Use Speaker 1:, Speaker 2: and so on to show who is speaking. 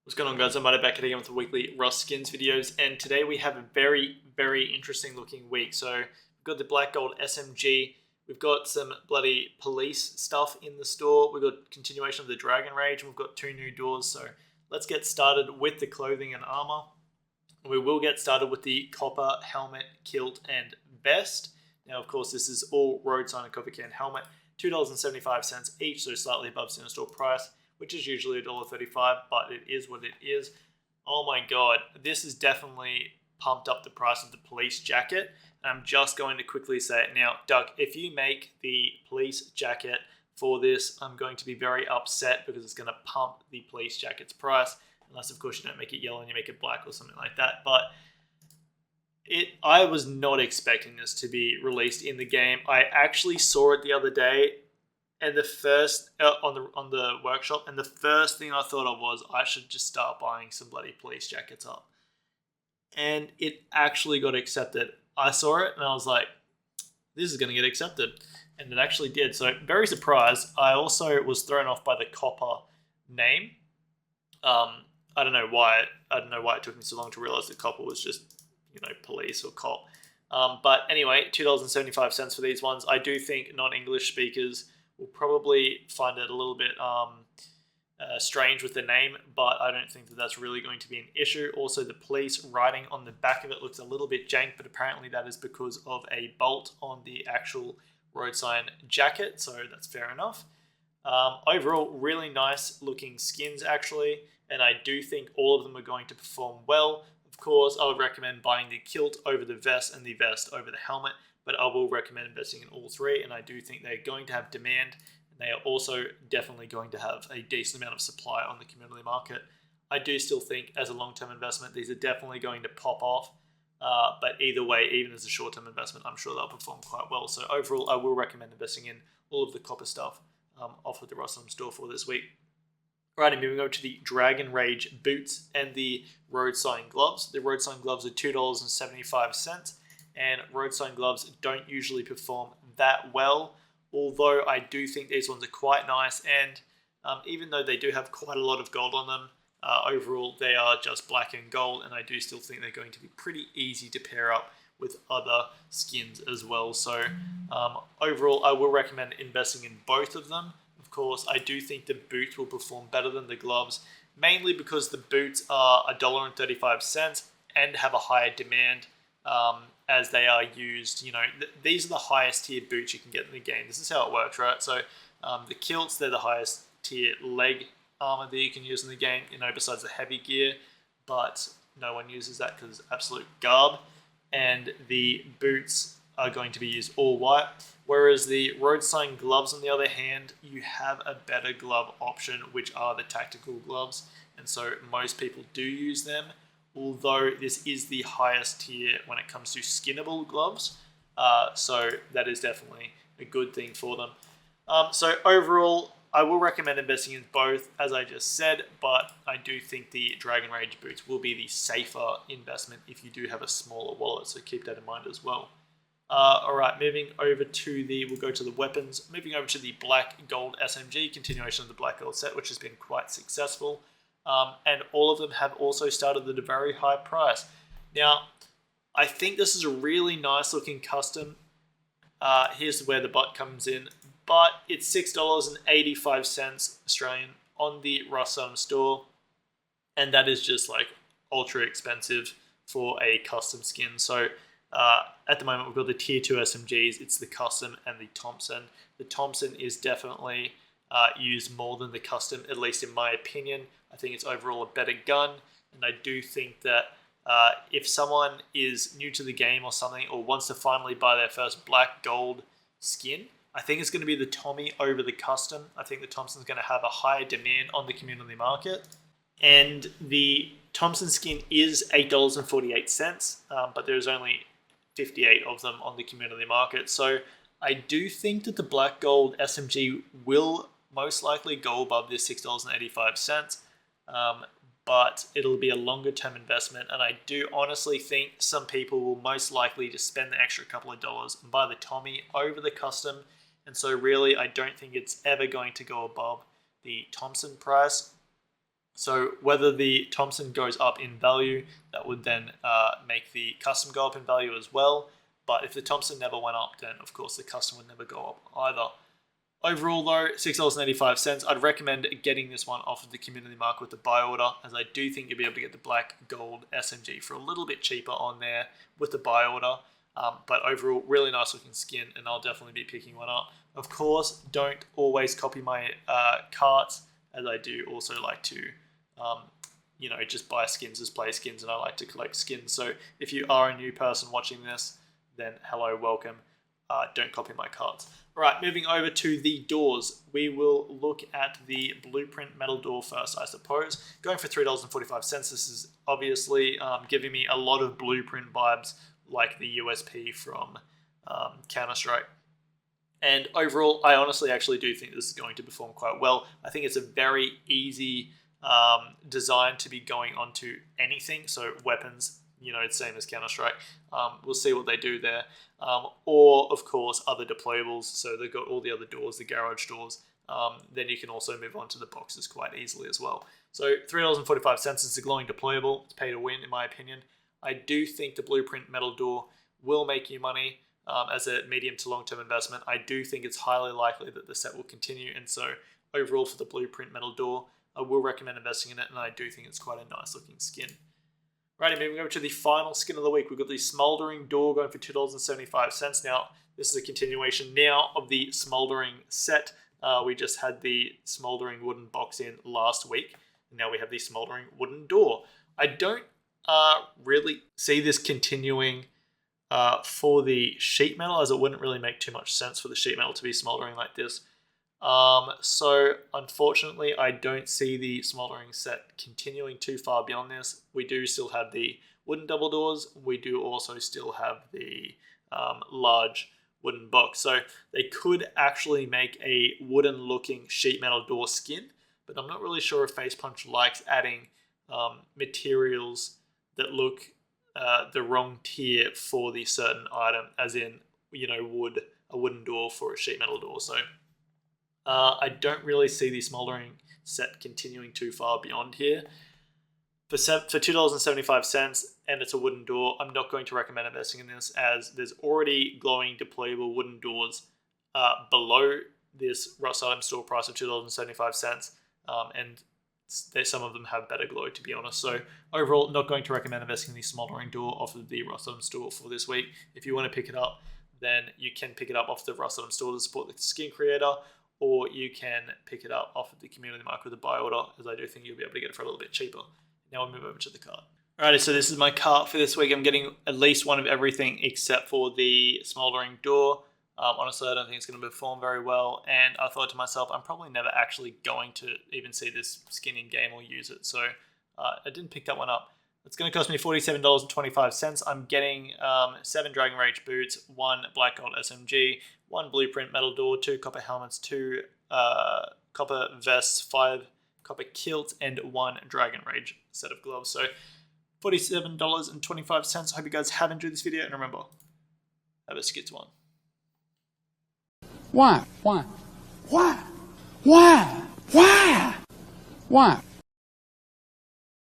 Speaker 1: What's going on, guys? I'm back again with the weekly Rust Skins videos, and today we have a very interesting looking week. So we've got the Black Gold SMG, we've got some bloody police stuff in the store, we've got continuation of the Dragon Rage, and we've got two new doors. So let's get started with the clothing and armor. We will get started with the copper helmet, kilt, and vest. Now, of course, this is all road sign and coffee can helmet, $2.75 each, so slightly above center store price, which is usually $1.35, but it is what it is. Oh my god, this has definitely pumped up the price of the police jacket. I'm just going to quickly say it now. Doug, if you make the police jacket for this, I'm going to be very upset because it's going to pump the police jacket's price, unless of course you don't make it yellow and you make it black or something like that. But I was not expecting this to be released in the game. I actually saw it the other day, and the first on the workshop, and the first thing I thought of was I should just start buying some bloody police jackets up. And it actually got accepted. I saw it and I was like, this is going to get accepted, and it actually did. So very surprised. I also was thrown off by the copper name. I don't know why. I don't know why it took me so long to realize that copper was just police or cop. But anyway, $2.75 for these ones. I do think non-English speakers will probably find it a little bit strange with the name, but I don't think that that's really going to be an issue. Also, the police writing on the back of it looks a little bit jank, but apparently that is because of a bolt on the actual road sign jacket, so that's fair enough. Overall, really nice looking skins actually, and I do think all of them are going to perform well. Of course, I would recommend buying the kilt over the vest and the vest over the helmet, but I will recommend investing in all three, and I do think they're going to have demand, and they are also definitely going to have a decent amount of supply on the community market. I do still think as a long-term investment, these are definitely going to pop off, but either way, even as a short-term investment, I'm sure they'll perform quite well. So overall, I will recommend investing in all of the copper stuff off of the Rust store for this week. Alrighty, moving over to the Dragon Rage boots and the road sign gloves. The road sign gloves are $2.75, and road sign gloves don't usually perform that well, although I do think these ones are quite nice, and even though they do have quite a lot of gold on them, overall they are just black and gold, and I do still think they're going to be pretty easy to pair up with other skins as well. So overall, I will recommend investing in both of them. Of course, I do think the boots will perform better than the gloves, mainly because the boots are $1.35 and have a higher demand as they are used. These are the highest tier boots you can get in the game. This is how it works, right? So the kilts, they're the highest tier leg armor that you can use in the game, besides the heavy gear, but no one uses that because it's absolute garb. And the boots are going to be used all white, whereas the road sign gloves, on the other hand, you have a better glove option, which are the tactical gloves, and so most people do use them, although this is the highest tier when it comes to skinnable gloves, so that is definitely a good thing for them. So overall, I will recommend investing in both, as I just said, but I do think the Dragon Rage boots will be the safer investment if you do have a smaller wallet, so keep that in mind as well. Alright, moving over to we'll go to the weapons, moving over to the Black Gold SMG, continuation of the Black Gold set, which has been quite successful, and all of them have also started at a very high price. Now, I think this is a really nice looking custom. Here's where the butt comes in, but it's $6.85 Australian on the Rust store, and that is just like ultra expensive for a custom skin. So at the moment, we've got the tier 2 SMGs. It's the custom and the Thompson. The Thompson is definitely used more than the custom, at least in my opinion. I think it's overall a better gun, and I do think that if someone is new to the game or something, or wants to finally buy their first black gold skin, I think it's going to be the Tommy over the custom. I think the Thompson's going to have a higher demand on the community market, and the Thompson skin is $8.48, but there's only 58 of them on the community market. So I do think that the Black Gold SMG will most likely go above this $6.85, but it'll be a longer term investment, and I do honestly think some people will most likely just spend the extra couple of dollars and buy the Tommy over the custom, and so really I don't think it's ever going to go above the Thompson price. So whether the Thompson goes up in value, that would then make the custom go up in value as well. But if the Thompson never went up, then of course the custom would never go up either. Overall though, $6.85. I'd recommend getting this one off of the community market with the buy order, as I do think you'll be able to get the black gold SMG for a little bit cheaper on there with the buy order. But overall, really nice looking skin, and I'll definitely be picking one up. Of course, don't always copy my carts, as I do also like to, just buy skins as play skins, and I like to collect skins. So if you are a new person watching this, then hello, welcome. Don't copy my cards. All right, moving over to the doors. We will look at the blueprint metal door first, I suppose. Going for $3.45. This is obviously giving me a lot of blueprint vibes, like the USP from Counter-Strike. And overall, I honestly actually do think this is going to perform quite well. I think it's a very easy design to be going onto anything. So weapons, it's same as Counter-Strike. We'll see what they do there. Or, of course, other deployables. So they've got all the other doors, the garage doors. Then you can also move on to the boxes quite easily as well. So $3.45 is a glowing deployable. It's pay to win, in my opinion. I do think the blueprint metal door will make you money as a medium to long-term investment. I do think it's highly likely that the set will continue. And so overall for the blueprint metal door, I will recommend investing in it. And I do think it's quite a nice looking skin. Righty, moving over to the final skin of the week. We've got the Smouldering Door going for $2.75. Now, this is a continuation now of the Smouldering set. We just had the Smouldering wooden box in last week. And now we have the Smouldering wooden door. I don't really see this continuing for the sheet metal, as it wouldn't really make too much sense for the sheet metal to be smoldering like this. So unfortunately, I don't see the smoldering set continuing too far beyond this. We do still have the wooden double doors. We do also still have the large wooden box. So they could actually make a wooden looking sheet metal door skin, but I'm not really sure if Face Punch likes adding materials that look the wrong tier for the certain item, as in, wood, a wooden door for a sheet metal door. So I don't really see the smoldering set continuing too far beyond here. For $2.75, and it's a wooden door, I'm not going to recommend investing in this, as there's already glowing deployable wooden doors below this Rust item store price of $2.75, and some of them have better glow, to be honest. So overall, not going to recommend investing in the smoldering door off of the Rust item store for this week. If you want to pick it up, then you can pick it up off the Rust item store to support the skin creator, or you can pick it up off of the community market with a buy order, as I do think you'll be able to get it for a little bit cheaper. Now we'll move over to the cart. Alrighty, so this is my cart for this week. I'm getting at least one of everything except for the smoldering door. Honestly, I don't think it's going to perform very well, and I thought to myself, I'm probably never actually going to even see this skin in game or use it, so I didn't pick that one up. It's going to cost me $47.25. I'm getting 7 Dragon Rage boots, 1 Black Gold SMG, 1 Blueprint Metal Door, 2 Copper Helmets, 2 Copper Vests, 5 Copper Kilt, and 1 Dragon Rage set of gloves. So $47.25. I hope you guys have enjoyed this video, and remember, have a skits one.
Speaker 2: Why? Why? Why? Why? Why? Why?